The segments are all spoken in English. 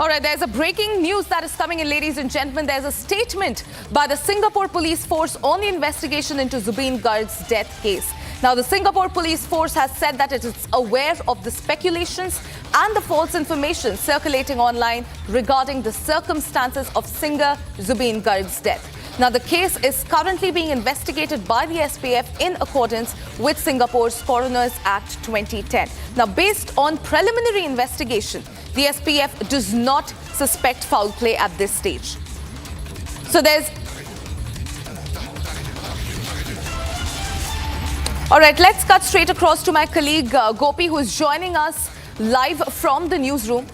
All right, there's a breaking news that is coming in, ladies and gentlemen. There's a statement by the Singapore police force on the investigation into Zubeen Garg's death case. Now, the Singapore police force has said that it is aware of the speculations and the false information circulating online regarding the circumstances of singer Zubeen Garg's death. Now, the case is currently being investigated by the SPF in accordance with Singapore's Coroners Act 2010. Now, based on preliminary investigation, the SPF does not suspect foul play at this stage. So there's... All right, let's cut straight across to my colleague Gopi, who is joining us live from the newsroom.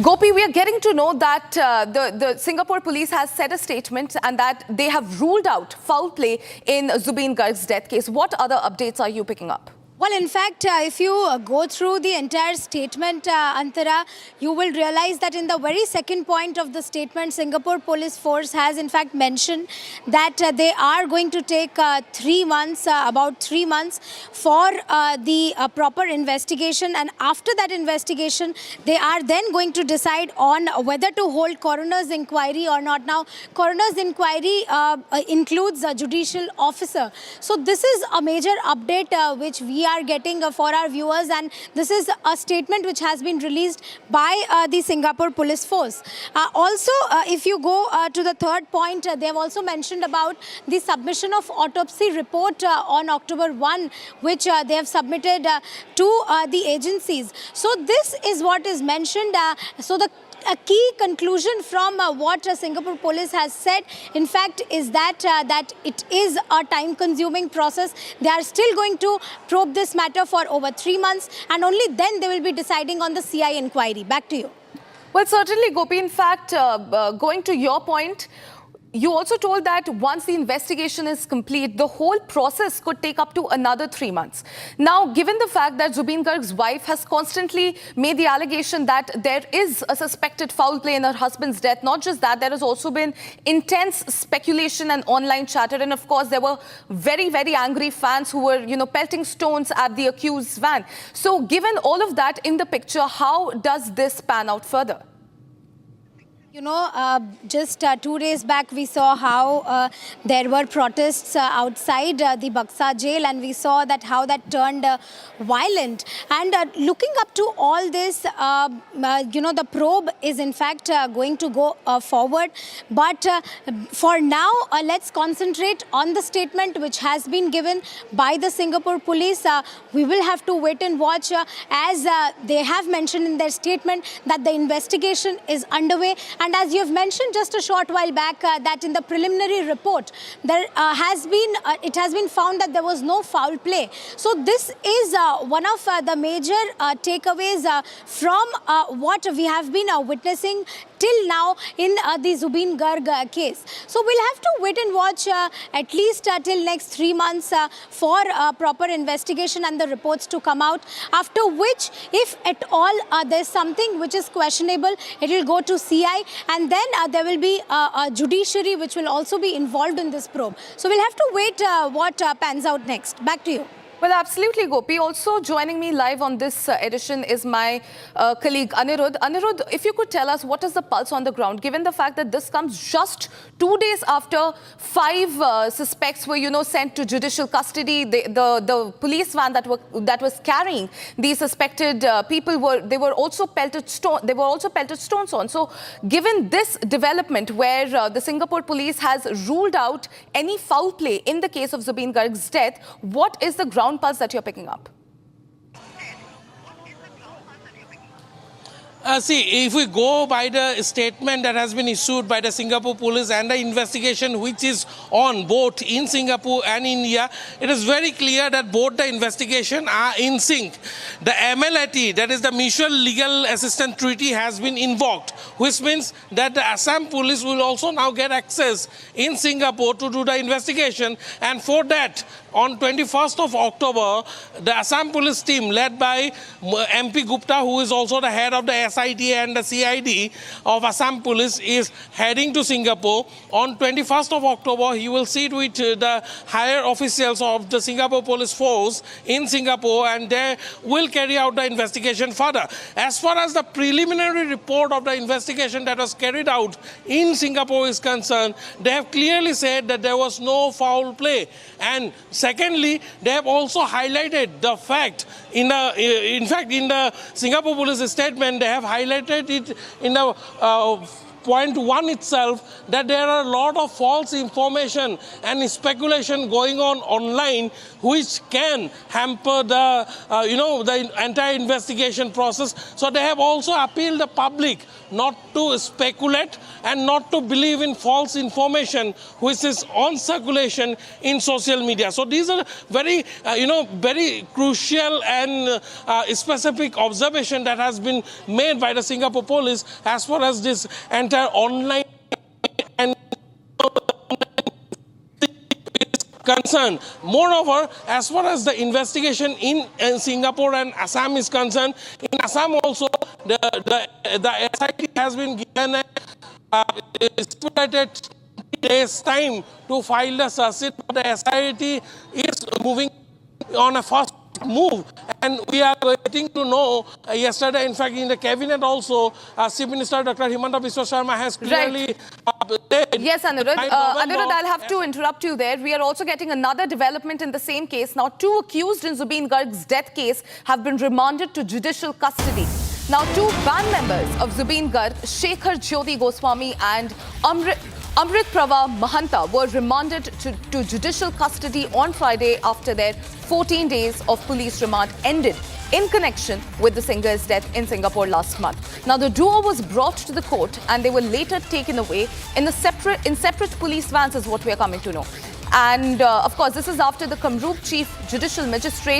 Gopi, we are getting to know that the Singapore police has said a statement and that they have ruled out foul play in Zubeen Garg's death case. What other updates are you picking up? Well, in fact, if you go through the entire statement, Antara, you will realize that in the very second point of the statement, Singapore Police Force has in fact mentioned that they are going to take 3 months, about 3 months for the proper investigation. And after that investigation, they are then going to decide on whether to hold coroner's inquiry or not. Now, coroner's inquiry includes a judicial officer. So this is a major update which we are getting for our viewers, and this is a statement which has been released by the Singapore Police Force. Also, if you go to the third point, they have also mentioned about the submission of autopsy report on October 1, which they have submitted to the agencies. So this is what is mentioned. A key conclusion from what Singapore police has said, in fact, is that it is a time-consuming process. They are still going to probe this matter for over 3 months, and only then they will be deciding on the CI inquiry. Back to you. Well, certainly, Gopi. In fact, going to your point, you also told that once the investigation is complete, the whole process could take up to another 3 months. Now, given the fact that Zubeen Garg's wife has constantly made the allegation that there is a suspected foul play in her husband's death, not just that, there has also been intense speculation and online chatter. And of course, there were very, very angry fans who were, pelting stones at the accused's van. So given all of that in the picture, how does this pan out further? Just 2 days back, we saw how there were protests outside the Baksa Jail, and we saw that how that turned violent. And looking up to all this, the probe is in fact going to go forward. But for now, let's concentrate on the statement which has been given by the Singapore police. We will have to wait and watch as they have mentioned in their statement that the investigation is underway. And as you have mentioned just a short while back, that in the preliminary report, there it has been found that there was no foul play. So this is one of the major takeaways from what we have been witnessing till now in the Zubeen Garg case. So we'll have to wait and watch at least till next 3 months for proper investigation and the reports to come out. After which, if at all there's something which is questionable, it will go to CI, and then there will be a judiciary which will also be involved in this probe. So we'll have to wait what pans out next. Back to you. Well, absolutely, Gopi. Also joining me live on this edition is my colleague Anirudh. Anirudh, if you could tell us what is the pulse on the ground, given the fact that this comes just 2 days after 5 suspects were, sent to judicial custody. The police van that was carrying these suspected people were also pelted stones on. So, given this development where the Singapore police has ruled out any foul play in the case of Zubeen Garg's death, what is the ground pulse that you're picking up? See, if we go by the statement that has been issued by the Singapore police and the investigation which is on both in Singapore and India, it is very clear that both the investigation are in sync. The MLAT, that is the Mutual Legal Assistance Treaty, has been invoked, which means that the Assam police will also now get access in Singapore to do the investigation, and for that on 21st of October, the Assam police team led by MP Gupta, who is also the head of the SIT and the CID of Assam police, is heading to Singapore. On 21st of October, he will sit with the higher officials of the Singapore police force in Singapore, and they will carry out the investigation further. As far as the preliminary report of the investigation that was carried out in Singapore is concerned, they have clearly said that there was no foul play. And secondly, they have also highlighted the fact, in the Singapore police statement, they have highlighted it in the point 1 itself, that there are a lot of false information and speculation going on online, which can hamper the the entire investigation process. So they have also appealed the public not to speculate and not to believe in false information which is on circulation in social media. So these are very very crucial and specific observation that has been made by the Singapore police as far as this entire online and concerned. Moreover, as far as the investigation in Singapore and Assam is concerned, in Assam also the SIT has been given a stipulated days time to file the charge sheet. The SIT is moving on a fast move, and we are waiting to know. Yesterday, in fact, in the cabinet also, Chief Minister Dr. Himanta Biswa Sharma has clearly said. Yes, Anirudh. Anirudh, I'll have to interrupt you there. We are also getting another development in the same case. Now, 2 accused in Zubeen Garg's death case have been remanded to judicial custody. Now, 2 band members of Zubeen Garg, Shekhar, Jyoti, Goswami and Amritprava Mahant were remanded to judicial custody on Friday after their 14 days of police remand ended in connection with the singer's death in Singapore last month. Now, the duo was brought to the court and they were later taken away in separate police vans, is what we are coming to know. And of course, this is after the Kamroop Chief Judicial Magistrate